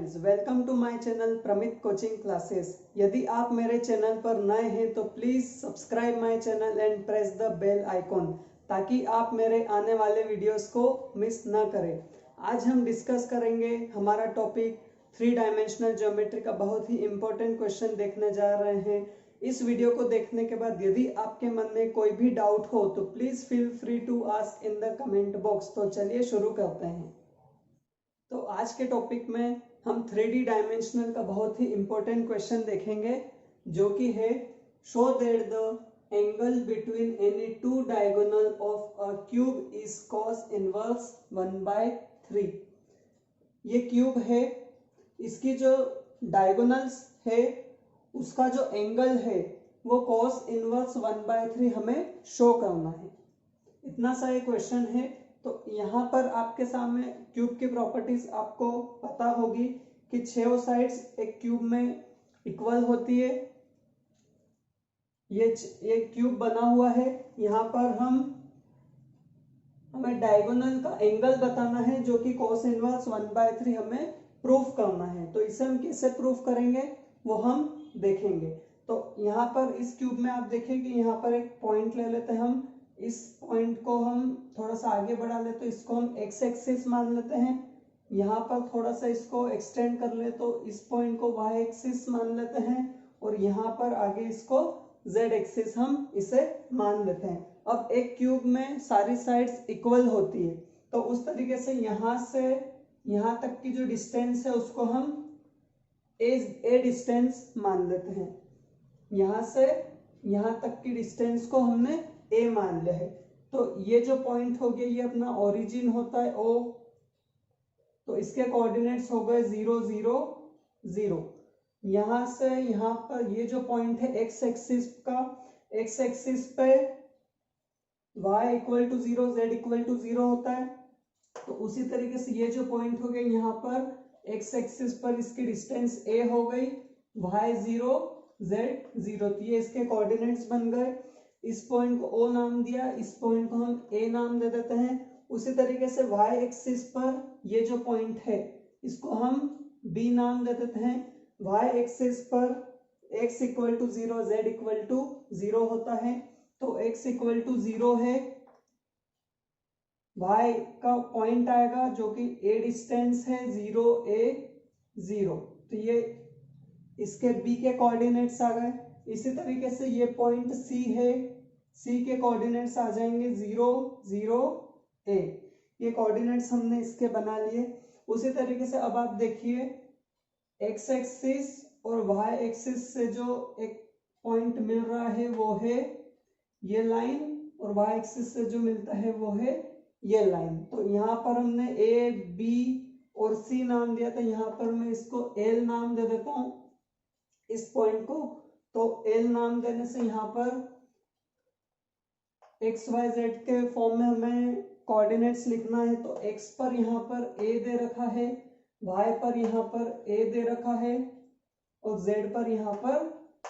Friends, welcome to my channel Pramit coaching classes. यदि आप मेरे चैनल पर नए हैं तो please subscribe my channel and press the bell icon ताकि आप मेरे आने वाले वीडियोस को मिस ना करें। आज हम डिस्कस करेंगे हमारा टॉपिक 3 डायमेंशनल ज्योमेट्री का बहुत ही इंपॉर्टेंट क्वेश्चन देखने जा रहे हैं। इस वीडियो को देखने के बाद यदि आपके मन में कोई भी डाउट हो तो please feel free to ask in the comment box. तो चलिए शुरू करते हैं। तो आज के टॉपिक में हम 3D डायमेंशनल का बहुत ही इंपॉर्टेंट क्वेश्चन देखेंगे जो कि है show that the angle between any two diagonal of a cube is cos inverse 1/3। ये क्यूब है, इसकी जो डायगोनल्स है उसका जो एंगल है वो cos इनवर्स 1/3 हमें शो करना है। इतना सा ये क्वेश्चन है। तो यहाँ पर आपके सामने क्यूब की प्रॉपर्टीज आपको पता होगी कि 6 साइड्स एक क्यूब में इक्वल होती है। ये क्यूब बना हुआ है। यहाँ पर हमें डायगोनल का एंगल बताना है जो कि cos इनवर्स 1/3 हमें प्रूफ करना है। तो इसे हम कैसे प्रूफ करेंगे वो हम देखेंगे। तो यहाँ पर इस क्यूब में आप देखें कि यहाँ पर एक पॉइंट ले लेते हैं हम। इस पॉइंट को हम थोड़ा सा आगे बढ़ा ले तो इसको हम एक्स एक्सिस मान लेते हैं। यहाँ पर थोड़ा सा इसको एक्सटेंड कर ले तो इस पॉइंट को वाई एक्सिस मान लेते हैं और यहाँ पर आगे इसको जेड एक्सिस हम इसे मान लेते हैं। अब एक क्यूब में सारी साइड्स इक्वल होती है तो उस तरीके से यहाँ से यहाँ तक की जो डिस्टेंस है उसको हम ए डिस्टेंस मान लेते हैं। यहाँ से यहाँ तक की डिस्टेंस को हमने ए मान लिया है। तो ये जो पॉइंट हो गया ये अपना ओरिजिन होता है ओ। तो इसके कोऑर्डिनेट्स हो गए 0 0 0। यहाँ से यहाँ पर ये जो पॉइंट है एक्स एक्सिस का, एक्स एक्सिस पे y equal to 0 z equal to 0 होता है। तो उसी तरीके से ये जो पॉइंट हो गए यहाँ पर एक्स एक्सिस पर इसकी डिस्टेंस a हो गई, y 0 z 0। तो ये इसके कोऑर्डिनेट्स बन गए। इस पॉइंट को O नाम दिया, इस पॉइंट को हम A नाम दे देते हैं। उसी तरीके से y एक्सिस पर ये जो पॉइंट है इसको हम B नाम दे देते हैं। y एक्सिस पर x equal to 0 z equal to 0 होता है। तो x इक्वल टू 0 है, y का पॉइंट आएगा जो कि a डिस्टेंस है 0 a 0। तो ये इसके b के कोऑर्डिनेट्स आ गए। इसी तरीके से ये पॉइंट C है, C के कोऑर्डिनेट्स आ जाएंगे 0 0 a। ये कोऑर्डिनेट्स हमने इसके बना लिए। उसी तरीके से अब आप देखिए x एक्सिस और y एक्सिस से जो एक पॉइंट मिल रहा है वो है ये लाइन और y एक्सिस से जो मिलता है वो है ये लाइन। तो यहाँ पर हमने a b और c नाम दिया था, यहाँ पर मैं इसको l नाम दे देता हूँ इस पॉइंट को। तो L नाम देने से यहाँ पर x y z के फॉर्म में हमें कोऑर्डिनेट्स लिखना है। तो x पर यहाँ पर a दे रखा है, y पर यहाँ पर a दे रखा है और z पर यहाँ पर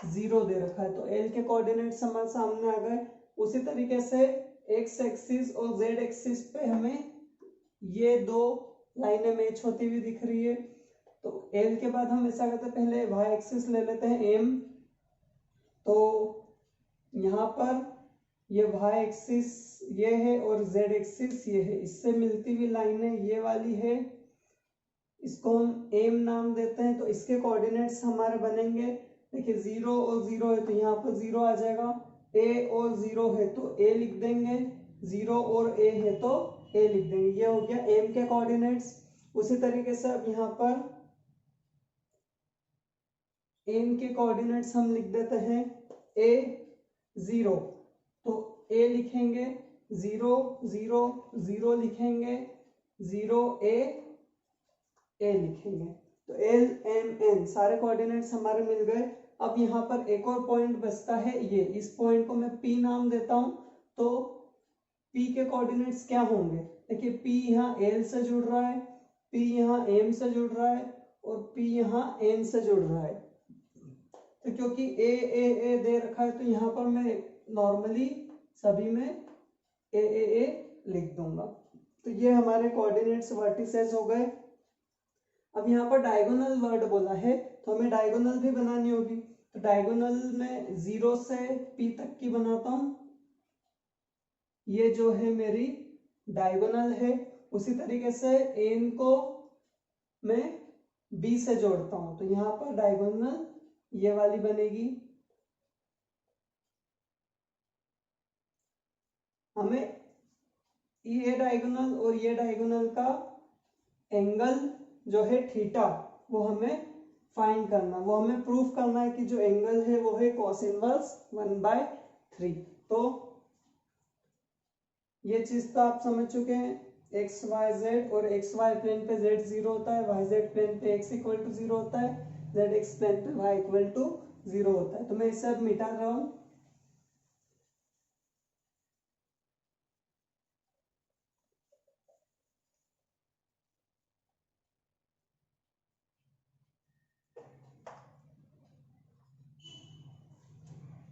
0 दे रखा है। तो L के कोऑर्डिनेट्स हमारे सामने आ गए। उसी तरीके से x एक्सिस और z एक्सिस पे हमें ये दो लाइनें मैच होती हुई दिख रही है। तो L के बाद हम ऐसा करते हैं, पहले y एक्सिस ले लेते हैं m। तो यहाँ पर ये y एक्सिस ये है और z एक्सिस ये है, इससे मिलती हुई लाइनें ये वाली है, इसको हम m नाम देते हैं। तो इसके कोऑर्डिनेट्स हमारे बनेंगे, देखिए 0 और 0 है तो यहाँ पर 0 आ जाएगा, a और 0 है तो a लिख देंगे, 0 और a है तो a लिख देंगे। ये हो गया m के कोऑर्डिनेट्स। उसी तरीके से अब यहाँ पर m के कोऑर्डिनेट्स हम लिख देते हैं a 0। तो a लिखेंगे 0 0 0 लिखेंगे, 0 a लिखेंगे। तो l m n सारे कोऑर्डिनेट्स हमारे मिल गए। अब यहाँ पर एक और पॉइंट बचता है, ये इस पॉइंट को मैं p नाम देता हूं। तो p के कोऑर्डिनेट्स क्या होंगे, देखिए p यहाँ l से जुड़ रहा है, p यहाँ m से जुड़ रहा है और p यहाँ n से जुड़ रहा है। तो क्योंकि a दे रखा है तो यहाँ पर मैं नॉर्मली सभी में a लिख दूंगा। तो ये हमारे कोऑर्डिनेट्स वर्टिसेस हो गए। अब यहाँ पर डायगोनल वर्ड बोला है तो हमें डायगोनल भी बनानी होगी। तो डायगोनल में 0 से P तक की बनाता हूं, ये जो है मेरी डायगोनल है। उसी तरीके से n को मैं B से जोड़ता हूं, तो यहाँ पर डायगोनल ये वाली बनेगी। हमें ये डायगोनल और ये डायगोनल का एंगल जो है थीटा वो हमें फाइंड करना, वो हमें प्रूफ करना है कि जो एंगल है वो है cos इनवर्स 1/3। तो ये चीज तो आप समझ चुके हैं, एक्स वाई जेड, और एक्स वाई प्लेन पे z 0 होता है, वाई जेड प्लेन पे x इक्वल टू 0 होता है, जेड एक्स प्लेन पे y इक्वल टू 0 होता है। तो मैं इसे अब मिटा रहा हूं।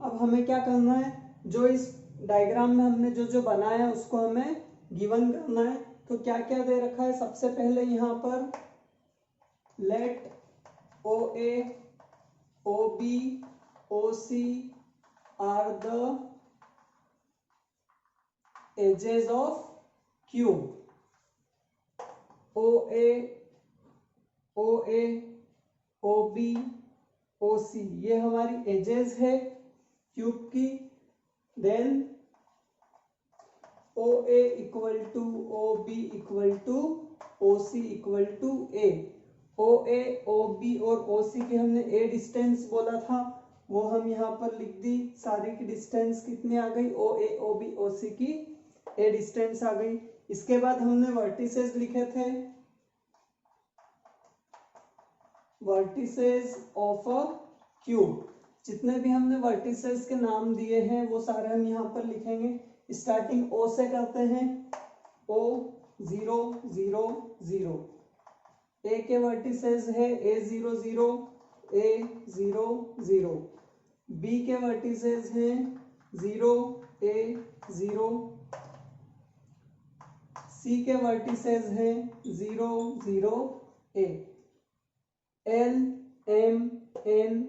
अब हमें क्या करना है, जो इस डायग्राम में हमने जो जो बनाया है उसको हमें गिवन करना है। तो क्या क्या दे रखा है, सबसे पहले यहाँ पर let O A O B O C are the edges of cube. O A O B O C ये हमारी एजेस है क्यूब की। Then O A equal to O B equal to O C equal to A. O A O B और O सी की हमने ए distance बोला था, वो हम यहाँ पर लिख दी। सारी की डिस्टेंस कितनी आ गई, ओ ए ओ बी ओ सी की ए डिस्टेंस आ गई। इसके बाद हमने वर्टिसेस लिखे थे, वर्टिसेस ऑफ अ क्यूब। जितने भी हमने वर्टिसेस के नाम दिए हैं वो सारे हम यहाँ पर लिखेंगे। स्टार्टिंग ओ से करते हैं, ओ 0 0 0। ए के वर्टिसेस है ए 0 0 ए 0 0। बी के वर्टिसेस हैं 0 ए 0। सी के वर्टिसेस हैं 0 0 ए। एल एम एन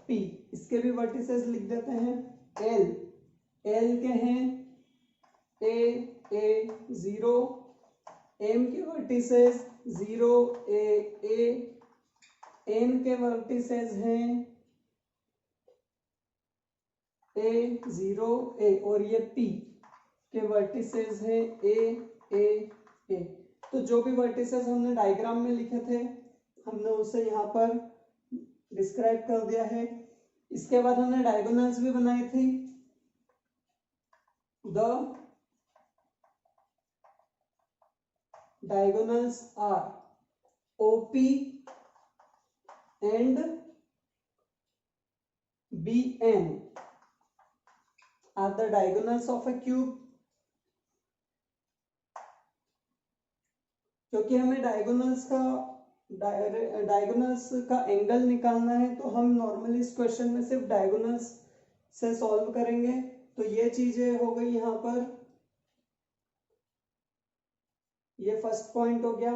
पी इसके भी वर्टिसेस लिख देते हैं। एल के हैं ए 0। एम के वर्टिसेस 0 ए। एन के वर्टिसेस हैं ए 0 ए, और ये पी के वर्टिसेस हैं ए। तो जो भी वर्टिसेस हमने डायग्राम में लिखे थे हमने उसे यहाँ पर डिस्क्राइब कर दिया है। इसके बाद हमने डायगोनल्स भी बनाई थी। The diagonals are OP and BN are the diagonals of a cube। क्योंकि हमें डायगोनल्स का एंगल निकालना है तो हम नॉर्मली इस क्वेश्चन में सिर्फ डायगोनल्स से सॉल्व करेंगे। तो ये चीजें हो गई यहाँ पर, ये फर्स्ट पॉइंट हो गया,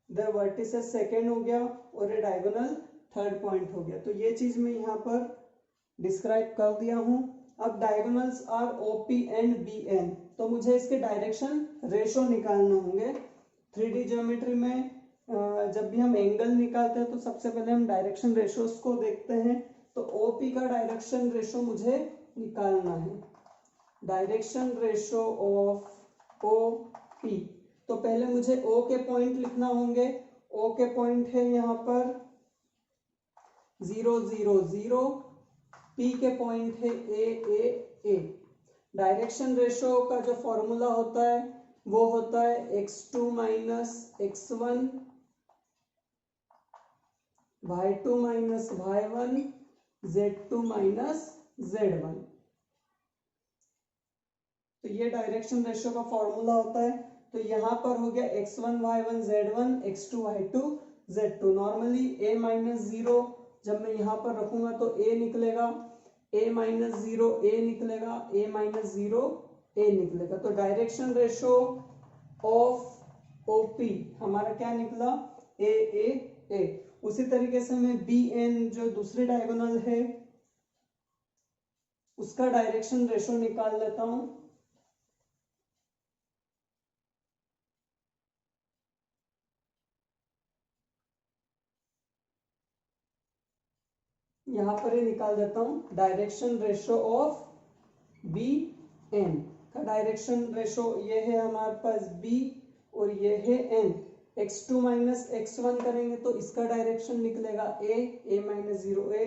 द वर्टिसेस सेकेंड हो गया, और ये डायगोनल थर्ड पॉइंट हो गया। तो ये चीज मैं यहाँ पर डिस्क्राइब कर दिया हूं। अब diagonals are OP and BN, तो मुझे इसके डायरेक्शन रेशो निकालने होंगे। 3D ज्योमेट्री में जब भी हम एंगल निकालते हैं तो सबसे पहले हम डायरेक्शन रेशोस को देखते हैं। तो OP का डायरेक्शन रेशो मुझे निकालना है, डायरेक्शन रेशो ऑफ OP। तो पहले मुझे O के पॉइंट लिखना होंगे। O के पॉइंट है यहाँ पर 0 0 0। P के पॉइंट है A। डायरेक्शन रेशो का जो फॉर्मूला होता है वो होता है x2 minus x1 y2 minus y1 z2 minus z1। तो ये डायरेक्शन रेशियो का फॉर्मूला होता है। तो यहाँ पर हो गया x1 y1 z1 x2 y2 z2। Normally a minus 0 जब मैं यहाँ पर रखूंगा तो a निकलेगा, a माइनस 0 a निकलेगा, a माइनस 0 a निकलेगा। तो डायरेक्शन रेशियो ऑफ OP हमारा क्या निकला, a ए। उसी तरीके से मैं बी एन जो दूसरी डायगोनल है उसका डायरेक्शन रेशो निकाल लेता हूं। यहां पर ही निकाल देता हूं direction ratio of B N का डायरेक्शन रेशो ये है हमारे पास बी और ये है एन। x2 माइनस x1 करेंगे तो इसका डायरेक्शन निकलेगा a माइनस 0a।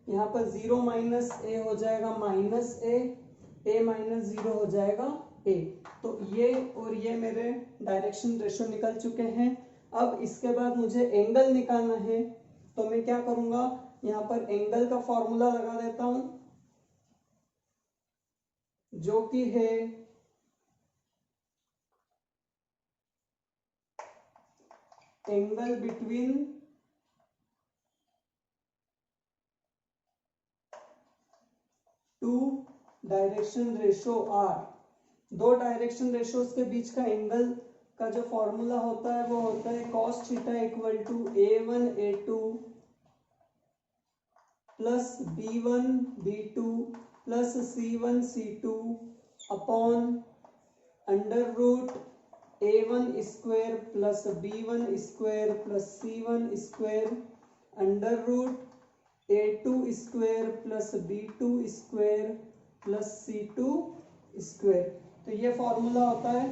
यहाँ पर 0 माइनस a हो जाएगा माइनस a माइनस 0 हो जाएगा a। तो ये और ये मेरे डायरेक्शन रेशो निकल चुके हैं। अब इसके बाद मुझे एंगल निकालना है तो मैं क्या करूंगा, यहाँ पर एंगल का फॉर्मूला लगा देता हूं जो कि है angle between two direction ratio are. दो डायरेक्शन रेशोज के बीच का एंगल का जो फॉर्मूला होता है वो होता है cos theta equal to a1 a2 plus b1 b2 plus c1 c2 upon under root a1 square plus b1 square plus c1 square under root a2 square plus b2 square plus c2 square. तो ये formula होता है।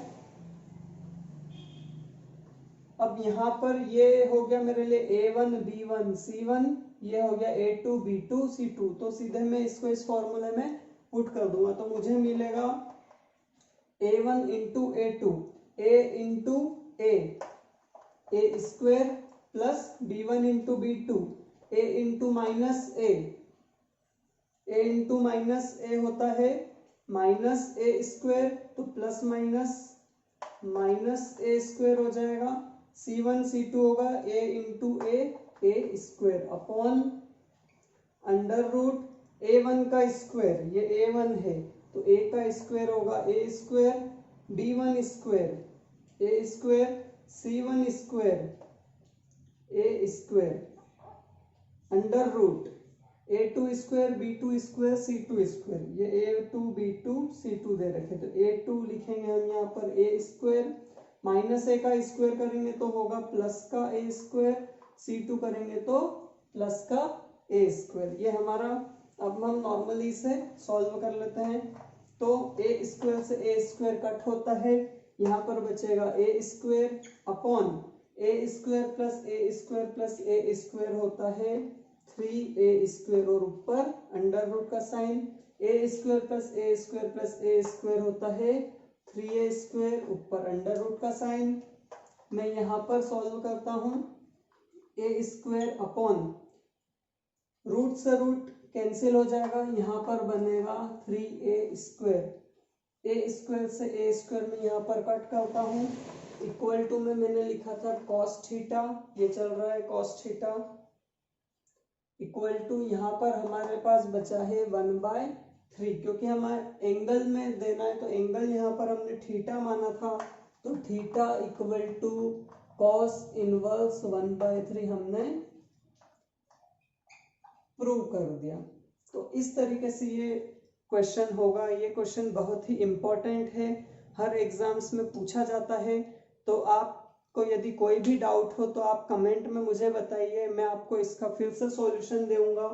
अब यहाँ पर ये हो गया मेरे लिए a1 b1 c1, ये हो गया a2 b2 c2। तो सीधे मैं इसको इस फॉर्मूले में पुट कर दूंगा तो मुझे मिलेगा a1 into a2 a into a square plus b1 into b2 a into minus a into minus a होता है माइनस a स्क्वायर, तो plus minus minus a square हो जाएगा। c1 c2 होगा a into a square upon under root a1 का square, ये a1 है तो a का स्क्वायर होगा a square, b1 square a square, c1 square a square under root a2 square b2 square c2 square. ये a2 b2 c2 दे रखे तो a2 लिखेंगे हम यहाँ पर a स्क्वायर, माइनस a का स्क्वायर करेंगे तो होगा प्लस का a स्क्वायर, c2 करेंगे तो प्लस का a स्क्वायर। ये हमारा, अब हम नॉर्मली इसे सॉल्व कर लेते हैं तो a स्क्वायर से a स्क्वायर कट होता है, यहाँ पर बचेगा a square upon a square plus a square होता है 3a स्क्वायर और ऊपर अंडर रूट का sign a square plus a square होता है 3a स्क्वायर ऊपर अंडर रूट का साइन। मैं यहाँ पर सॉल्व करता हूँ a स्क्वायर अपॉन रूट से रूट कैंसिल हो जाएगा, यहाँ पर बनेगा 3a स्क्वायर। a स्क्वायर से a स्क्वायर में यहाँ पर कट करता हूँ, इक्वल टू में मैंने लिखा था cos थीटा, ये चल रहा है cos थीटा इक्वल टू यहाँ पर हमारे पास बचा है 1/3, क्योंकि हमारे एंगल में देना है तो एंगल यहाँ पर हमने थीटा माना था तो theta equal to cos inverse 1/3 हमने प्रूव कर दिया। तो इस तरीके से ये क्वेश्चन होगा। ये क्वेश्चन बहुत ही इम्पोर्टेंट है, हर एग्जाम्स में पूछा जाता है। तो आपको यदि कोई भी डाउट हो तो आप कमेंट में मुझे बताइए, मैं आपको इसका फिर से सॉल्यूशन दूंगा।